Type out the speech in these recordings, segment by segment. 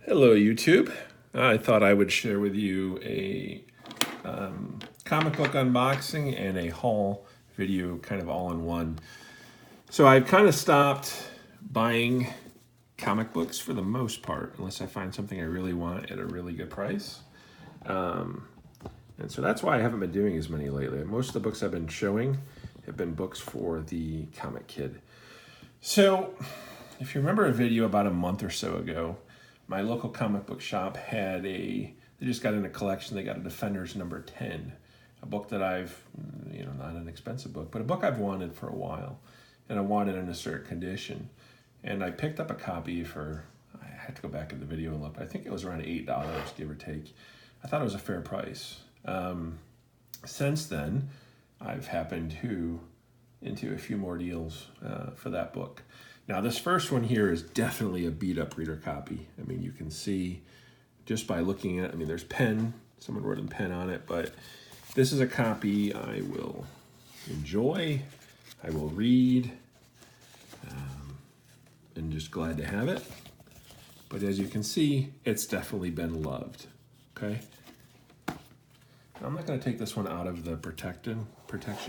Hello, YouTube. I thought I would share with you a comic book unboxing and a haul video kind of all in one. So I've kind of stopped buying comic books for the most part, unless I find something I really want at a really good price. And so that's why I haven't been doing as many lately. Most of the books I've been showing have been books for the comic kid. So if you remember a video about a month or so ago, my local comic book shop had they just got in a collection. They got a Defenders number 10, a book that I've, not an expensive book, but a book I've wanted for a while, and I wanted in a certain condition. And I picked up a copy for, I had to go back in the video and look, I think it was around $8, give or take. I thought it was a fair price. Since then, I've happened into a few more deals for that book. Now, this first one here is definitely a beat-up reader copy. I mean, you can see just by looking at it, there's pen. Someone wrote in pen on it, but this is a copy I will enjoy, I will read, and just glad to have it. But as you can see, it's definitely been loved, okay? Now, I'm not going to take this one out of the protection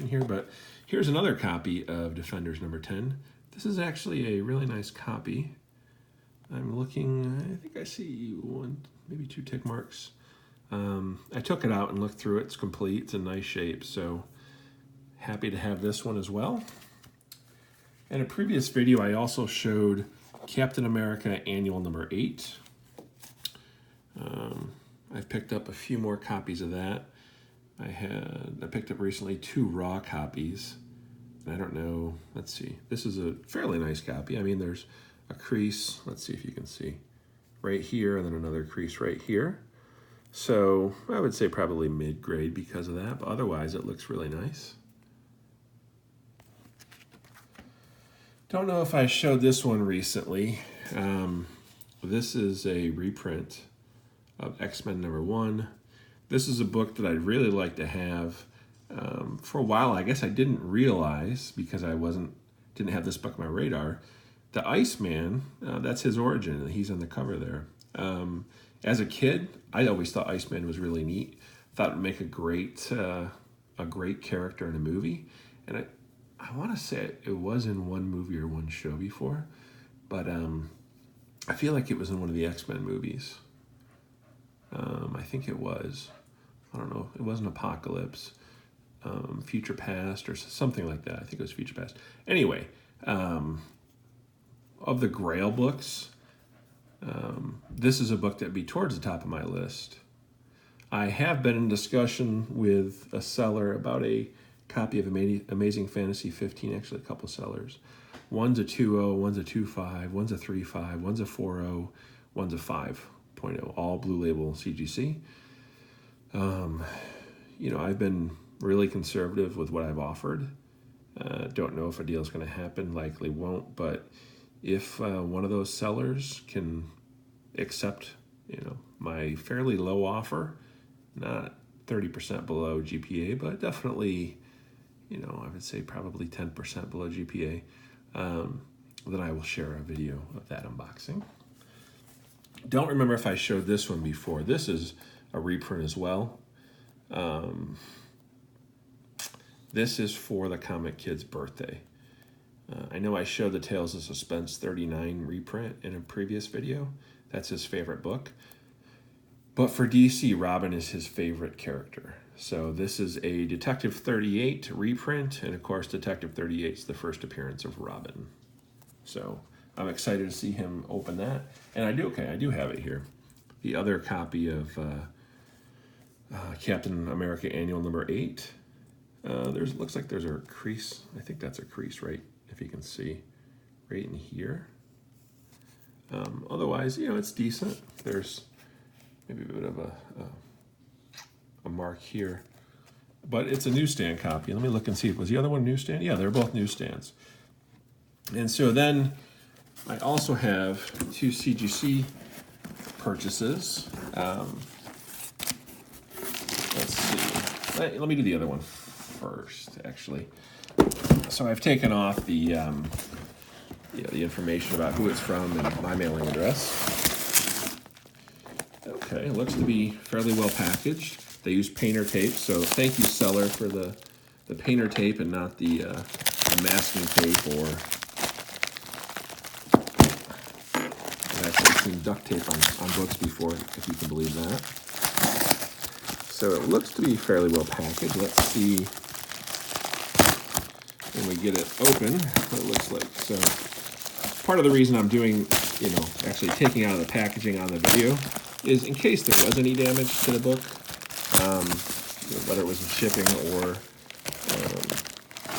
here, but here's another copy of Defenders number 10. This is actually a really nice copy. I'm looking, I think I see one, maybe two tick marks. I took it out and looked through it. It's complete. It's in nice shape. So happy to have this one as well. In a previous video, I also showed Captain America Annual number 8. I've picked up a few more copies of that. I picked up recently 2 raw copies. I don't know, let's see. This is a fairly nice copy. I mean, there's a crease, let's see if you can see, right here, and then another crease right here. So I would say probably mid-grade because of that, but otherwise it looks really nice. Don't know if I showed this one recently. This is a reprint of X-Men number 1. This is a book that I'd really like to have. For a while, I guess I didn't realize, because I didn't have this book on my radar, the Iceman, that's his origin. He's on the cover there. As a kid, I always thought Iceman was really neat. Thought it would make a great character in a movie. And I want to say it was in one movie or one show before, but I feel like it was in one of the X-Men movies. I think it was. I don't know. It wasn't Apocalypse. Future Past or something like that. I think it was Future Past. Anyway, of the Grail books, this is a book that would be towards the top of my list. I have been in discussion with a seller about a copy of Amazing Fantasy 15, actually a couple sellers. One's a 2.0, one's a 2.5, one's a 3.5, one's a 4.0, one's a 5.0, all Blue Label CGC. I've been really conservative with what I've offered. Don't know if a deal is going to happen, likely won't, but if one of those sellers can accept, my fairly low offer, not 30% below GPA, but definitely, I would say probably 10% below GPA, then I will share a video of that unboxing. Don't remember if I showed this one before. This is a reprint as well. This is for the comic kid's birthday. I know I showed the Tales of Suspense 39 reprint in a previous video. That's his favorite book. But for DC, Robin is his favorite character. So this is a Detective 38 reprint, and of course Detective 38 is the first appearance of Robin. So I'm excited to see him open that. And I do have it here. The other copy of Captain America Annual number 8. Looks like there's a crease. I think that's a crease, right? If you can see, right in here. Otherwise, it's decent. There's maybe a bit of a mark here, but it's a newsstand copy. Let me look and see. Was the other one newsstand? Yeah, they're both newsstands. And so then I also have 2 CGC purchases. Let's see. Let me do the other one first, actually. So I've taken off the information about who it's from and my mailing address. Okay, it looks to be fairly well packaged. They use painter tape, so thank you, seller, for the painter tape and not the masking tape, or I've actually seen duct tape on books before, if you can believe that. So it looks to be fairly well packaged. Let's see when we get it open what it looks like. So part of the reason I'm doing, actually taking out of the packaging on the video is in case there was any damage to the book, whether it was in shipping or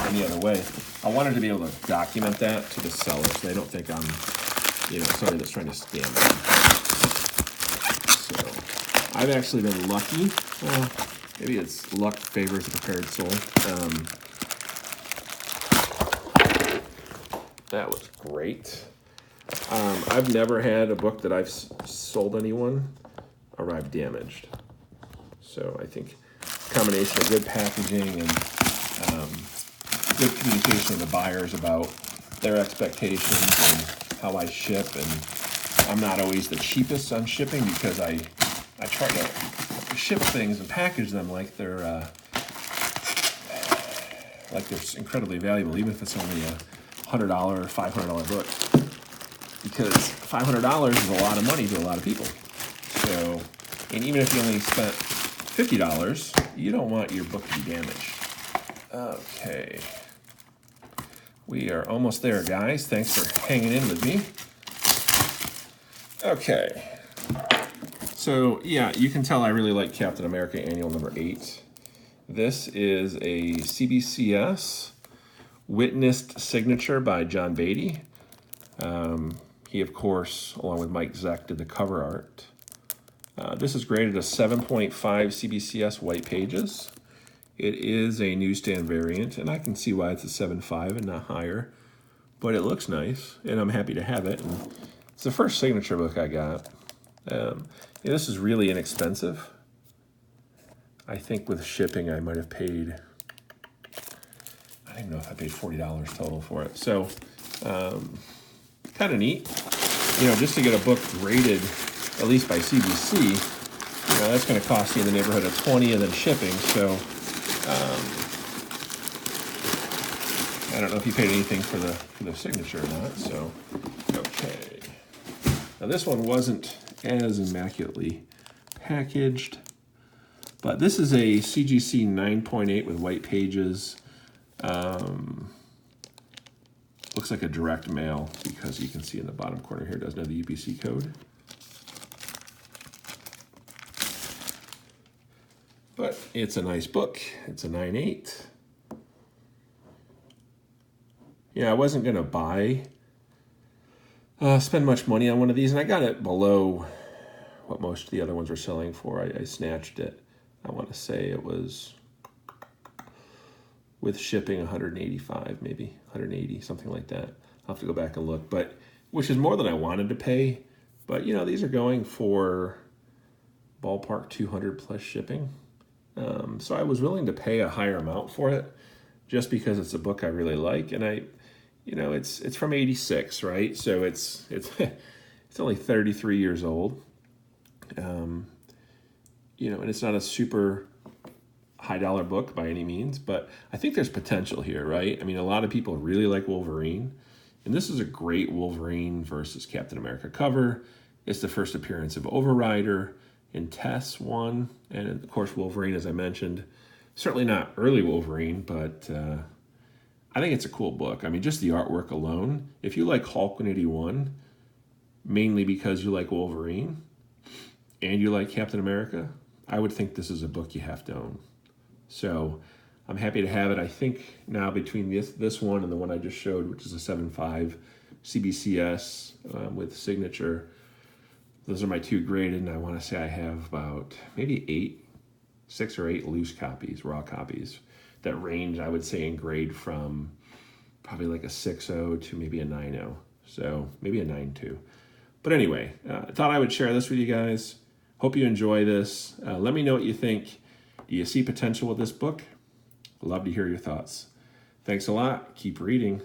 any other way. I wanted to be able to document that to the seller so they don't think I'm, somebody that's trying to scam them. So I've actually been lucky. Well, maybe it's luck favors the prepared soul. That was great. I've never had a book that I've sold anyone arrive damaged. So I think a combination of good packaging and good communication with the buyers about their expectations and how I ship. And I'm not always the cheapest on shipping because I try to ship things and package them like they're incredibly valuable, even if it's only a $100 or $500 book, because $500 is a lot of money to a lot of people. So, and even if you only spent $50, you don't want your book to be damaged. Okay, we are almost there, guys. Thanks for hanging in with me. Okay, so yeah, you can tell I really like Captain America Annual number 8. This is a CBCS witnessed signature by John Beatty. He, of course, along with Mike Zeck, did the cover art. This is graded a 7.5 CBCS white pages. It is a newsstand variant, and I can see why it's a 7.5 and not higher, but it looks nice, and I'm happy to have it. And it's the first signature book I got. This is really inexpensive. I think with shipping, I might have paid, I don't even know if I paid $40 total for it. So, kind of neat. Just to get a book graded, at least by CGC, that's going to cost you in the neighborhood of $20 and then shipping. So, I don't know if you paid anything for the signature or not. So, okay. Now this one wasn't as immaculately packaged, but this is a CGC 9.8 with white pages. Looks like a direct mail because you can see in the bottom corner here it doesn't have the UPC code. But it's a nice book. It's a 9.8. Yeah, I wasn't going to spend much money on one of these, and I got it below what most of the other ones were selling for. I snatched it. I want to say it was, with shipping, 185, maybe 180, something like that. I'll have to go back and look, but which is more than I wanted to pay. But these are going for ballpark 200 plus shipping. So I was willing to pay a higher amount for it just because it's a book I really like, and it's from '86, right? So it's only 33 years old. And it's not a super high dollar book by any means, but I think there's potential here, right? I mean, a lot of people really like Wolverine, and this is a great Wolverine versus Captain America cover. It's the first appearance of Overrider in Tess 1, and of course Wolverine, as I mentioned. Certainly not early Wolverine, but I think it's a cool book. I mean, just the artwork alone. If you like Hulk 181, mainly because you like Wolverine, and you like Captain America, I would think this is a book you have to own. So I'm happy to have it. I think now between this one and the one I just showed, which is a 7.5 CBCS with signature, those are my two graded, and I want to say I have about maybe 6 or 8 loose copies, raw copies, that range, I would say, in grade from probably like a 6.0 to maybe a 9.0. So maybe a 9.2. But anyway, I thought I would share this with you guys. Hope you enjoy this. Let me know what you think. Do you see potential with this book? Love to hear your thoughts. Thanks a lot. Keep reading.